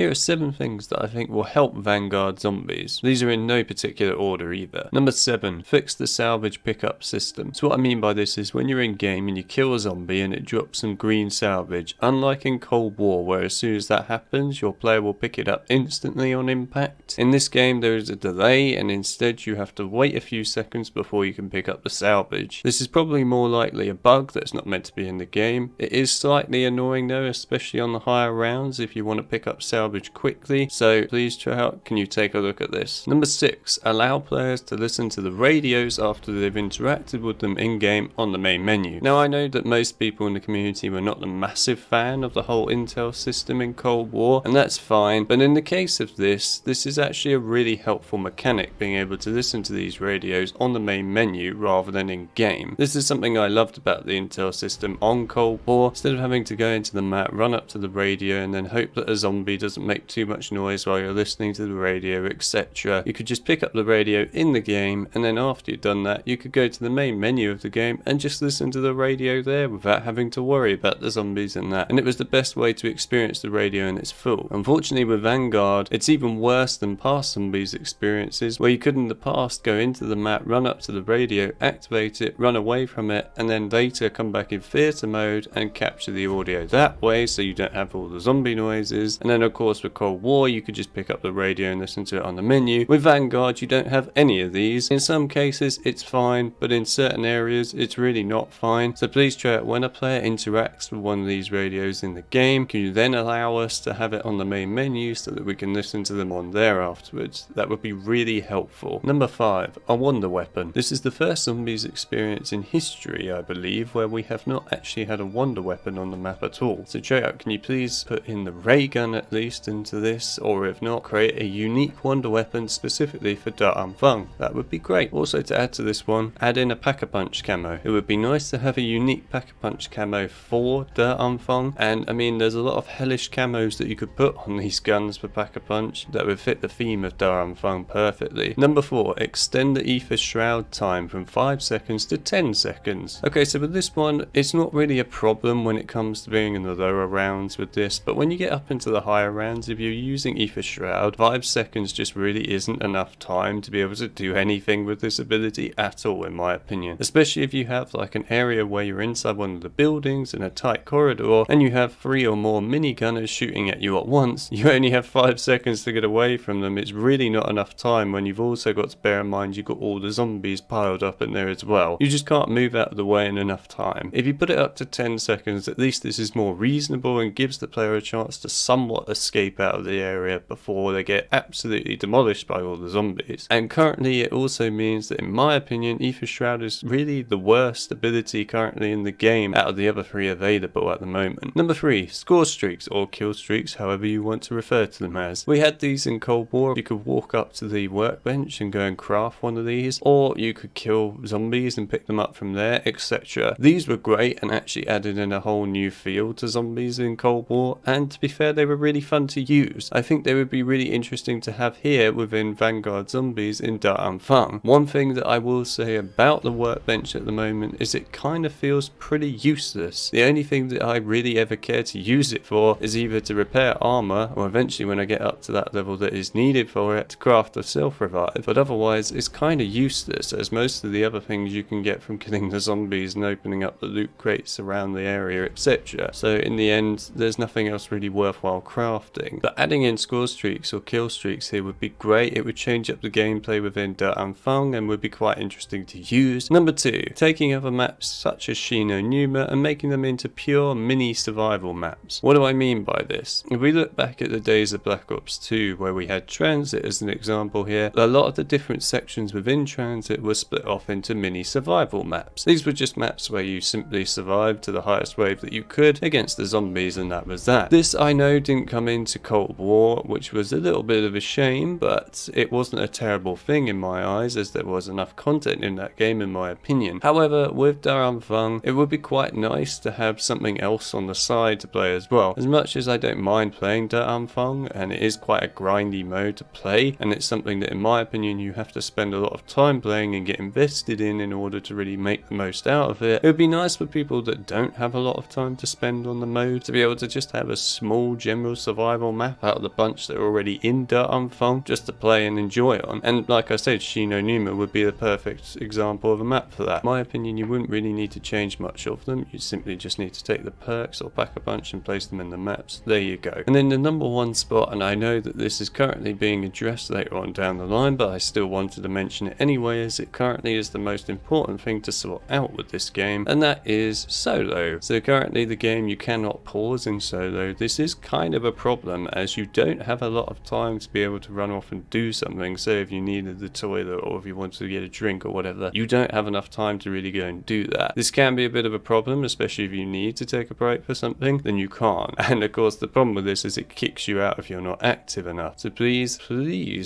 Here are 7 things that I think will help Vanguard zombies. These are in no particular order either. Number 7, fix the salvage pickup system. So what I mean by this is when you're in game and you kill a zombie and it drops some green salvage, unlike in Cold War where as soon as that happens your player will pick it up instantly on impact, in this game there is a delay and instead you have to wait a few seconds before you can pick up the salvage. This is probably more likely a bug that's not meant to be in the game. It is slightly annoying though, especially on the higher rounds if you want to pick up salvage quickly, so please try out, can you take a look at this. Number 6, allow players to listen to the radios after they've interacted with them in game on the main menu. Now I know that most people in the community were not a massive fan of the whole intel system in Cold War, and that's fine, but in the case of this is actually a really helpful mechanic, being able to listen to these radios on the main menu rather than in game. This is something I loved about the intel system on Cold War. Instead of having to go into the map, run up to the radio and then hope that a zombie doesn't make too much noise while you're listening to the radio, etc. You could just pick up the radio in the game, and then after you've done that you could go to the main menu of the game and just listen to the radio there without having to worry about the zombies and that, and it was the best way to experience the radio in its full. Unfortunately with Vanguard it's even worse than past zombies experiences, where you could in the past go into the map, run up to the radio, activate it, run away from it, and then later come back in theatre mode and capture the audio that way so you don't have all the zombie noises. And then of course with Cold War you could just pick up the radio and listen to it on the menu. With Vanguard you don't have any of these. In some cases it's fine, but in certain areas it's really not fine. So please try it. When a player interacts with one of these radios in the game, can you then allow us to have it on the main menu so that we can listen to them on there afterwards? That would be really helpful. Number 5, a wonder weapon. This is the first zombies experience in history, I believe, where we have not actually had a wonder weapon on the map at all. So try out, can you please put in the ray gun at least into this, or if not, create a unique wonder weapon specifically for Anfang. That would be great. Also, to add to this one, add in a Pack-a-Punch camo. It would be nice to have a unique Pack-a-Punch camo for Anfang, and I mean there's a lot of hellish camos that you could put on these guns for Pack-a-Punch that would fit the theme of Anfang perfectly. Number 4, extend the Aether Shroud Time from 5 seconds to 10 seconds. Okay, so with this one it's not really a problem when it comes to being in the lower rounds with this, but when you get up into the higher rounds, if you're using Aether Shroud, 5 seconds just really isn't enough time to be able to do anything with this ability at all, in my opinion. Especially if you have like an area where you're inside one of the buildings in a tight corridor and you have 3 or more minigunners shooting at you at once, you only have 5 seconds to get away from them. It's really not enough time when you've also got to bear in mind you've got all the zombies piled up in there as well. You just can't move out of the way in enough time. If you put it up to 10 seconds, at least this is more reasonable and gives the player a chance to somewhat escape out of the area before they get absolutely demolished by all the zombies. And currently it also means that in my opinion Aether Shroud is really the worst ability currently in the game out of the other 3 available at the moment. Number 3, Scorestreaks or Killstreaks, however you want to refer to them as. We had these in Cold War. You could walk up to the workbench and go and craft one of these, or you could kill zombies and pick them up from there, etc. These were great and actually added in a whole new feel to zombies in Cold War, and to be fair they were really fun to use. I think they would be really interesting to have here within Vanguard zombies in Anfang. One thing that I will say about the workbench at the moment is it kind of feels pretty useless. The only thing that I really ever care to use it for is either to repair armor, or eventually when I get up to that level that is needed for it, to craft a self-revive, but otherwise it's kind of useless, as most of the other things you can get from killing the zombies and opening up the loot crates around the area, etc. So in the end there's nothing else really worthwhile crafting. But adding in Scorestreaks or Killstreaks here would be great. It would change up the gameplay within Anfang and would be quite interesting to use. Number 2, taking other maps such as Shino Numa and making them into pure mini survival maps. What do I mean by this? If we look back at the days of Black Ops 2 where we had Transit as an example here, a lot of the different sections within Transit were split off into mini survival maps. These were just maps where you simply survived to the highest wave that you could against the zombies, and that was that. This I know didn't come into Cold War, which was a little bit of a shame, but it wasn't a terrible thing in my eyes, as there was enough content in that game in my opinion. However, with Anfang, it would be quite nice to have something else on the side to play as well. As much as I don't mind playing Anfang, and it is quite a grindy mode to play, and it's something that in my opinion you have to spend a lot of time playing and get invested in order to really make the most out of it, it would be nice for people that don't have a lot of time to spend on the mode to be able to just have a small general survival survival map out of the bunch that are already in Anfang just to play and enjoy on. And like I said, Shino Numa would be the perfect example of a map for that. In my opinion, you wouldn't really need to change much of them. You simply just need to take the perks or pack a bunch and place them in the maps. There you go. And then the number one spot, and I know that this is currently being addressed later on down the line, but I still wanted to mention it anyway, as it currently is the most important thing to sort out with this game, and that is solo. So currently the game, you cannot pause in solo. This is kind of a problem, as you don't have a lot of time to be able to run off and do something. Say if you needed the toilet or if you wanted to get a drink or whatever, you don't have enough time to really go and do that. This can be a bit of a problem, especially if you need to take a break for something, then you can't. And of course the problem with this is it kicks you out if you're not active enough. So please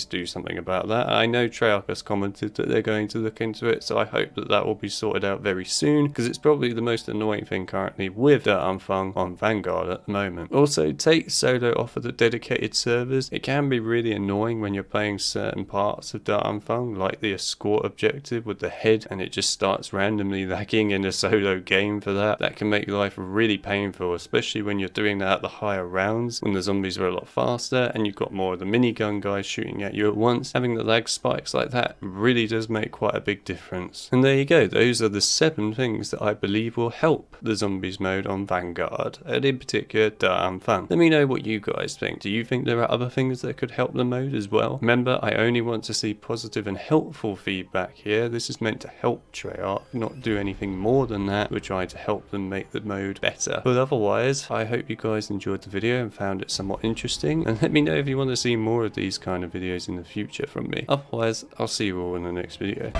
do something about that. I know Treyarch commented that they're going to look into it, so I hope that that will be sorted out very soon, because it's probably the most annoying thing currently with Anfang on Vanguard at the moment. Also, take solo off of the dedicated servers. It can be really annoying when you're playing certain parts of Anfang, like the escort objective with the head, and it just starts randomly lagging in a solo game for that. That can make life really painful, especially when you're doing that at the higher rounds, when the zombies are a lot faster and you've got more of the minigun guys shooting at you at once. Having the lag spikes like that really does make quite a big difference. And there you go, those are the 7 things that I believe will help the zombies mode on Vanguard, and in particular Anfang. Let me know what you guys think. Do you think there are other things that could help the mode as well? Remember, I only want to see positive and helpful feedback here. This is meant to help Treyarch, not do anything more than that. We're trying to help them make the mode better. But otherwise, I hope you guys enjoyed the video and found it somewhat interesting, and let me know if you want to see more of these kind of videos in the future from me. Otherwise, I'll see you all in the next video.